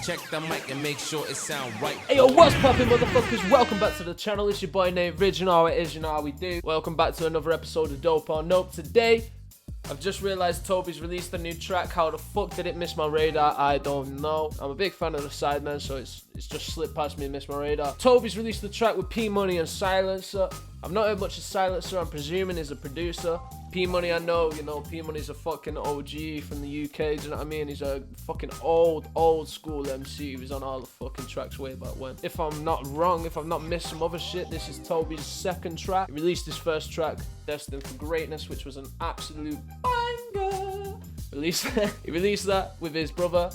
Check the mic and make sure it sound right. Hey yo, what's poppin', motherfuckers? Welcome back to the channel. It's your boy named Ridge, you know how it is, you know how we do. Welcome back to another episode of Dope or Nope. Today, I've just realised Tobi's released a new track. How the fuck did it miss my radar? I don't know. I'm a big fan of the Sidemen, so it's just slipped past me and missed my radar. Tobi's released the track with P Money and Silencer. I've not heard much of Silencer. I'm presuming he's a producer. P Money, I know, you know, P Money's a fucking OG from the UK, do you know what I mean? He's a fucking old school MC. He was on all the fucking tracks way back when. If I'm not wrong, if I've not missed some other shit, this is Tobi's second track. He released his first track, Destined for Greatness, which was an absolute banger. He released that with his brother,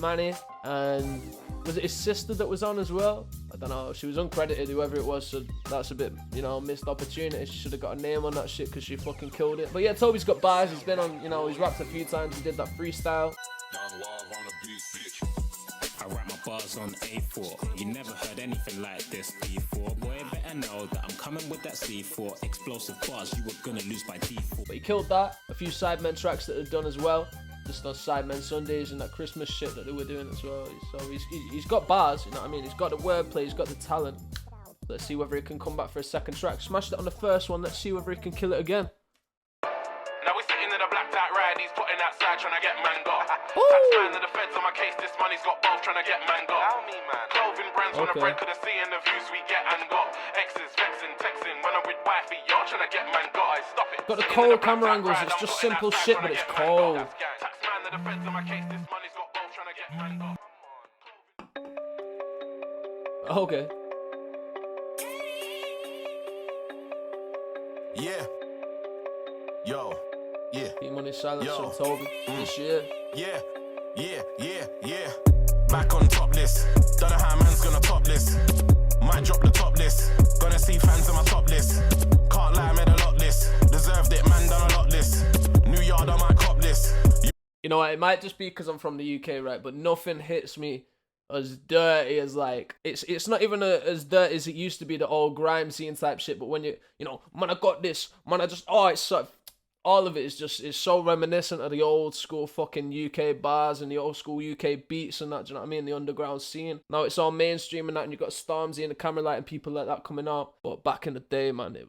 Manny, and was it his sister that was on as well? I don't know, she was uncredited, whoever it was, so that's a bit, you know, missed opportunity. She should have got a name on that shit because she fucking killed it. But yeah, Tobi's got bars, he's been on, you know, he's rapped a few times, he did that freestyle. I write my bars on A4. You never heard anything like this before. Boy, better know that I'm coming with that C4. Explosive bars, you were gonna lose by default. But he killed that. A few Sidemen tracks that have done as well. Just those Sidemen Sundays and that Christmas shit that they were doing as well. So he's got bars, you know what I mean? He's got the wordplay, he's got the talent. Let's see whether he can come back for a second track. Smashed it on the first one, let's see whether he can kill it again. Now we're sitting in the blacked out ride, he's putting outside trying to get mango. Taxman to the feds on my case, this money's got both trying to get mango. Clothing brands on the bread, could have seen the views we get and got. Exes, vexing, texting, when I'm with wifey, you're trying to get mango. I stop it. Got the cold camera angles, it's just simple shit, but it's cold. Taxman to the feds on my case, this money's got both trying to get mango. Okay. Yeah. Yo. Yeah. P Money Silence Yo. on Tobi this year. Yeah. Back on top list. Don't know how man's gonna top this. Might drop the top list. Gonna see fans on my top list. Can't lie, I made a lot list. Deserved it, man, done a lot list. New Yard on my cop list. You know what, it might just be because I'm from the UK, right? But nothing hits me as dirty as, like, it's not even as dirty as it used to be, the old grime scene type shit. But when you know, man, I got this, man, I just, oh, it's so, all of it is just, it's so reminiscent of the old school fucking UK bars and the old school UK beats and that, do you know what I mean? The underground scene. Now it's all mainstream and that, and you got Stormzy and the Camera Light and people like that coming out. But back in the day, man, it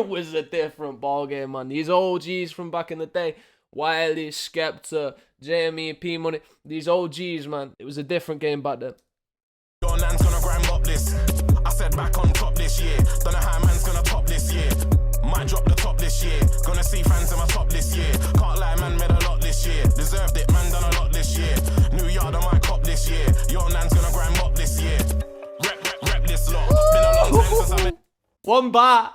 was a different ball game, man. These OGs from back in the day, Wiley, Skepta, Jamie, P Money, these OGs, man, it was a different game back then. Your nan's gonna grind up this. I said back on top this year. Don't know how man's gonna top this year. Might drop the top this year. Gonna see fans in my top this year. Can't lie, man, made a lot this year. Deserved it, man, done a lot this year. New Yard on my cop this year. Your nan's gonna grind up this year. Rep this lot. Been a long time since I met. One bar.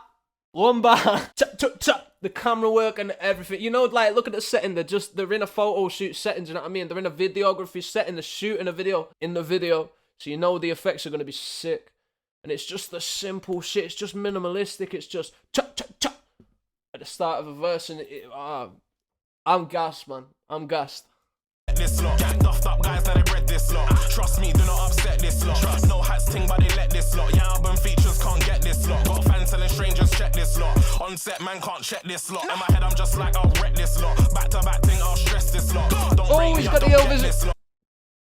Chop, chop, chop. The camera work and everything. You know, like, look at the setting. They're in a photo shoot setting, do you know what I mean? They're in a videography setting. They're shooting a video in the video. So you know the effects are going to be sick. And it's just the simple shit. It's just minimalistic. It's just chop, chop, chop at the start of a verse. And I'm gassed, man. I'm gassed. This lot, gang duffed up guys that have read this lot. Trust me, do not upset this lot. No hats ting, but they let this lot. Your album features can't get this lot. Got fans telling strangers check this lot. On set, man can't check this lot. In my head, I'm just like, I'll wreck this lot. Back to back ting, I'll stress this lot. Don't rate he's me, got I the don't L get Vision. this lot.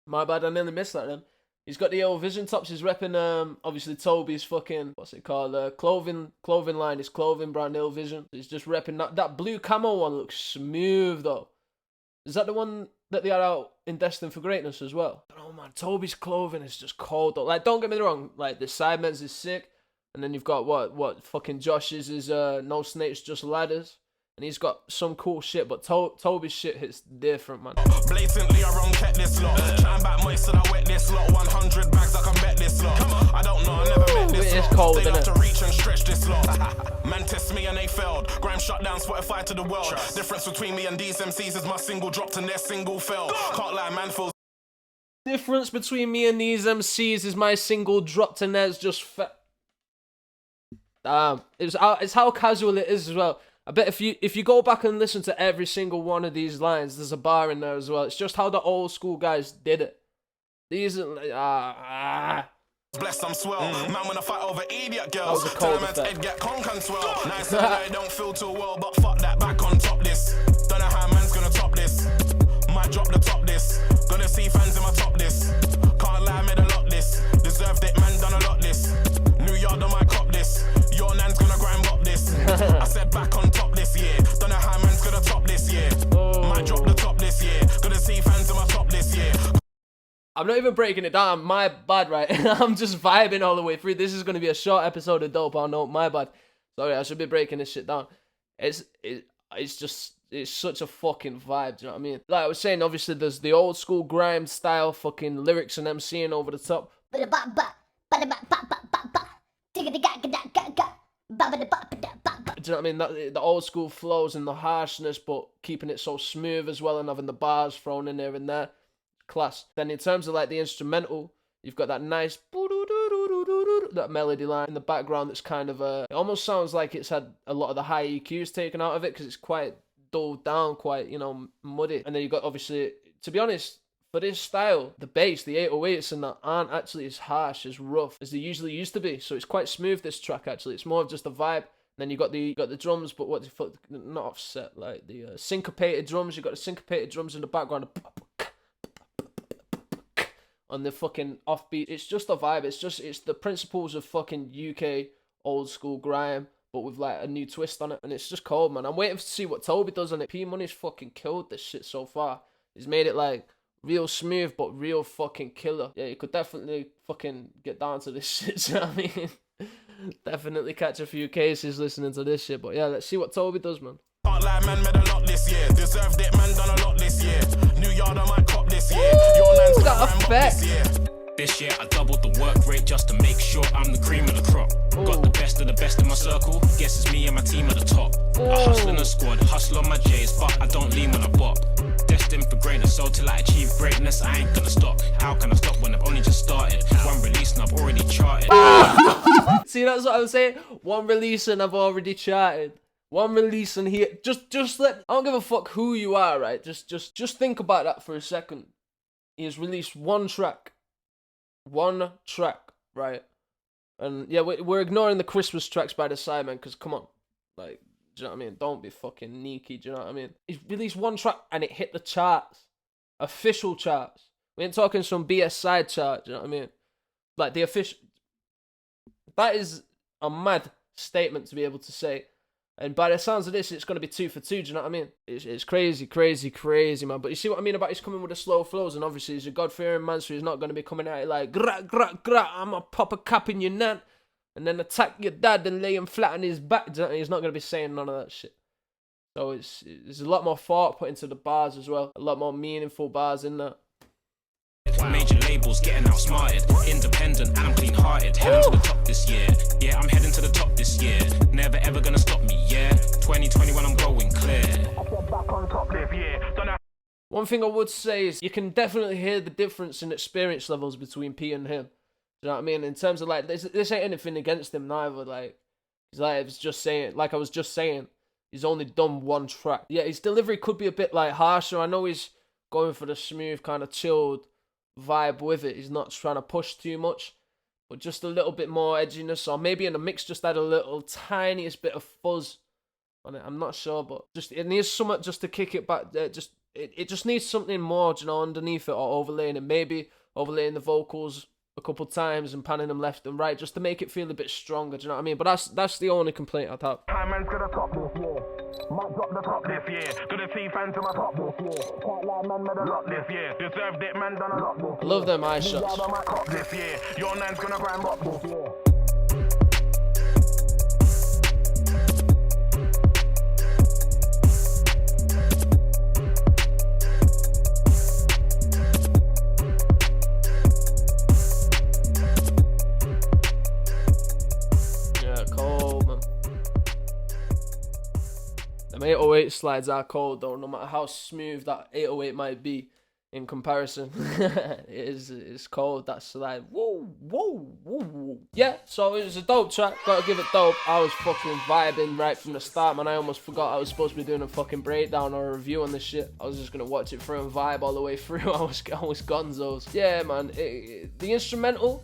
My bad, I nearly missed that then. He's got the L Vision tops. He's repping, obviously, Tobi's fucking, what's it called? Clothing line. His clothing brand, L Vision. He's just repping that. That blue camo one looks smooth, though. Is that the one that they are out in Destined for Greatness as well? Oh, man, Tobi's clothing is just cold, though. Like, don't get me wrong. Like, the Sidemen's is sick. And then you've got, what fucking Josh's is, No Snakes, Just Ladders. And he's got some cool shit, but Tobi's shit hits different, man. Blatantly, I wrong kept this lot. Chatting back moist, so I wet this lot. 100 bags, I can bet this lot. I don't know, I never met this It is lot. cold, They isn't love it? to reach and stretch this lot. Man test me and they failed. Grime shut down Spotify to the world. Difference between me and these MCs is my single dropped and their single fell. Can't lie, man feels. Difference between me and these MCs is my single dropped and there's just Damn. It's how casual it is as well. I bet if you go back and listen to every single one of these lines, there's a bar in there as well. It's just how the old school guys did it. These are Bless, I'm swell. Man, when I fight over idiot girls, That was a tell cold a man's effect. head get conk and swell. Nice and I don't feel too well, but fuck that, back on top this. Don't know how man's gonna top this. Might drop the top this. Gonna see fans in my top this. I'm not even breaking it down. My bad, right? I'm just vibing all the way through. This is going to be a short episode of Dope or Nope. My bad. Sorry, I should be breaking this shit down. It's such a fucking vibe, do you know what I mean? Like I was saying, obviously there's the old school grime style fucking lyrics and MCing over the top. Do you know what I mean? The old school flows and the harshness, but keeping it so smooth as well and having the bars thrown in there and there. Class. Then in terms of like the instrumental, you've got that nice that melody line in the background that's kind of it almost sounds like it's had a lot of the high EQs taken out of it because it's quite dulled down, quite, you know, muddy. And then you've got, obviously, to be honest, for this style, the bass, the 808s and that aren't actually as harsh, as rough as they usually used to be. So it's quite smooth, this track, actually. It's more of just a vibe. Then you got the drums, but what the fuck, not offset, like the syncopated drums. You got the syncopated drums in the background, on the fucking offbeat. It's just a vibe. It's the principles of fucking UK old school grime, but with like a new twist on it, and it's just cold, man. I'm waiting to see what Tobi does on it. P Money's fucking killed this shit so far. He's made it like real smooth, but real fucking killer. Yeah, you could definitely fucking get down to this shit. You know what I mean? Definitely catch a few cases listening to this shit. But yeah, let's see what Tobi does, man. Can't lie, man, made a lot this year. Deserved it, man, done a lot this year. New yard on my cop this year. Your man's got a effect. This year I doubled the work rate just to make sure I'm the cream of the crop. Ooh. Got the best in my circle. Guess it's me and my team at the top. I hustle in the squad, hustle on my J's, but I don't lean when I bop. Destined for greatness, so till I achieve greatness, I ain't gonna stop. How can I stop when I've only just started? One release and I've already charted. See, that's what I was saying. One release and I've already charted. One release and here, just let. I don't give a fuck who you are, right? Just think about that for a second. He has released one track, right? And yeah, we're ignoring the Christmas tracks by the side, man. Cause come on, like, do you know what I mean? Don't be fucking sneaky. Do you know what I mean? He's released one track and it hit the charts, official charts. We ain't talking some BS side chart. Do you know what I mean? Like the official. That is a mad statement to be able to say. And by the sounds of this, it's going to be 2 for 2, do you know what I mean? It's crazy, man. But you see what I mean about he's coming with the slow flows, and obviously he's a God-fearing man, so he's not going to be coming at it like, gra, gra, gra, I'm going to pop a cap in your nan, and then attack your dad and lay him flat on his back. Do you know what I mean? He's not going to be saying none of that shit. So there's a lot more thought put into the bars as well. A lot more meaningful bars in that. Major labels getting outsmarted. Independent and I'm clean-hearted. Heading to the top this year. Yeah, I'm heading to the top this year. Never ever gonna stop me, yeah. 2021 I'm going clear. One thing I would say is you can definitely hear the difference in experience levels between P and him. Do you know what I mean? In terms of like, this ain't anything against him neither. Like, I was just saying, he's only done one track. Yeah, his delivery could be a bit like harsher. I know he's going for the smooth, kind of chilled vibe with it. He's not trying to push too much, but just a little bit more edginess, or maybe in the mix just add a little tiniest bit of fuzz on it. I'm not sure, but just it needs something just to kick it back. It just needs something more, you know, underneath it, or overlaying it. Maybe overlaying the vocals a couple times and panning them left and right just to make it feel a bit stronger. Do you know what I mean? But that's the only complaint I'd have. Man's gonna top this year. Might drop the top this year. Gonna see fans to my top this year. Can't lie, man, made a lot this year. Deserved it, man, done a lot this year. I love them eye shots. This year. Your nan's gonna grind up this year. Them 808 slides are cold though, no matter how smooth that 808 might be in comparison. It's cold, that slide. Whoa, whoa, whoa, whoa. Yeah, so it was a dope track, gotta give it dope. I was fucking vibing right from the start, man. I almost forgot I was supposed to be doing a fucking breakdown or a review on this shit. I was just gonna watch it through and vibe all the way through. I was gonzos. Yeah, man, the instrumental,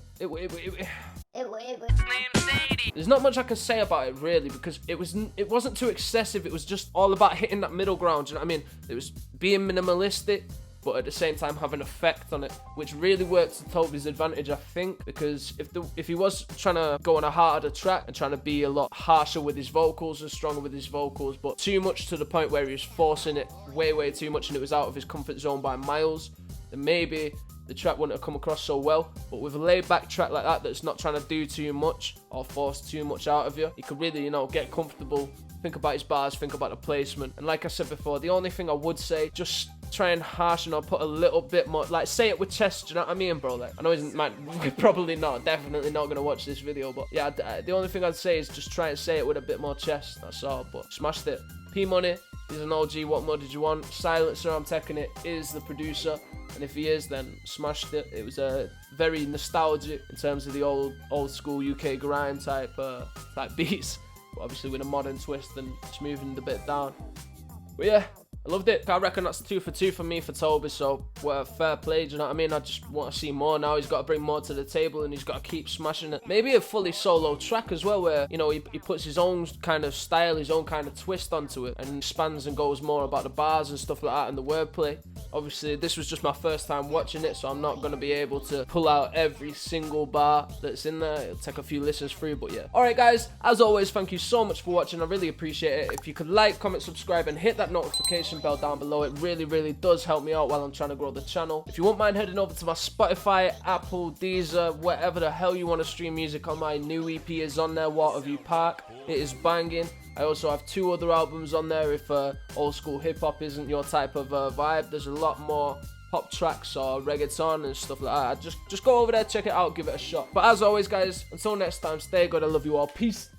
there's not much I can say about it really, because it wasn't too excessive. It was just all about hitting that middle ground, you know what I mean? It was being minimalistic, but at the same time having effect on it, which really worked to Tobi's advantage, I think, because if he was trying to go on a harder track and trying to be a lot harsher with his vocals and stronger with his vocals, but too much to the point where he was forcing it way too much and it was out of his comfort zone by miles, then maybe the track wouldn't have come across so well. But with a laid back track like that, that's not trying to do too much or force too much out of you, you could really, you know, get comfortable, think about his bars, think about the placement. And like I said before, the only thing I would say, just try and harshen or put a little bit more, like, say it with chest, do you know what I mean, bro? Like, I know we're probably not, definitely not gonna watch this video, but yeah, the only thing I'd say is just try and say it with a bit more chest, that's all. But smashed it. P Money is an OG. What more did you want? Silencer, I'm taking it, is the producer, and if he is, then smashed it. It was a very nostalgic in terms of the old school UK grind type beats, but obviously with a modern twist and smoothing the bit down. But yeah, I loved it. I reckon that's 2 for 2 for me for Tobi, so well, fair play, do you know what I mean? I just want to see more now. He's got to bring more to the table and he's got to keep smashing it. Maybe a fully solo track as well, where, you know, he puts his own kind of style, his own kind of twist onto it and expands and goes more about the bars and stuff like that and the wordplay. Obviously, this was just my first time watching it, so I'm not going to be able to pull out every single bar that's in there. It'll take a few listens through, but yeah. Alright guys, as always, thank you so much for watching. I really appreciate it. If you could like, comment, subscribe and hit that notification bell down below, it really does help me out while I'm trying to grow the channel. If you wouldn't mind heading over to my Spotify, Apple, Deezer, whatever the hell you want to stream music on, my new EP is on there, Waterview Park. It is banging. I also have 2 other albums on there if old school hip hop isn't your type of vibe. There's a lot more pop tracks or reggaeton and stuff like that. Just go over there, check it out, give it a shot. But as always guys, until next time, stay good, I love you all, peace.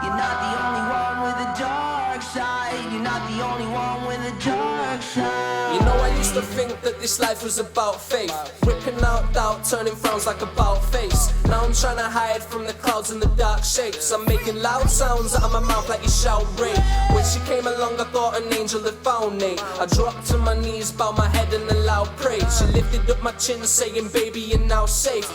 You're not the only one with a dark side. You're not the only one with a dark side. You know, I used to think that this life was about faith, whipping out doubt, turning frowns like about face. Now I'm trying to hide from the clouds and the dark shapes. I'm making loud sounds out of my mouth like you shout rain. When she came along, I thought an angel had found me. I dropped to my knees, bowed my head in a loud praise. She lifted up my chin, saying, baby, you're now safe.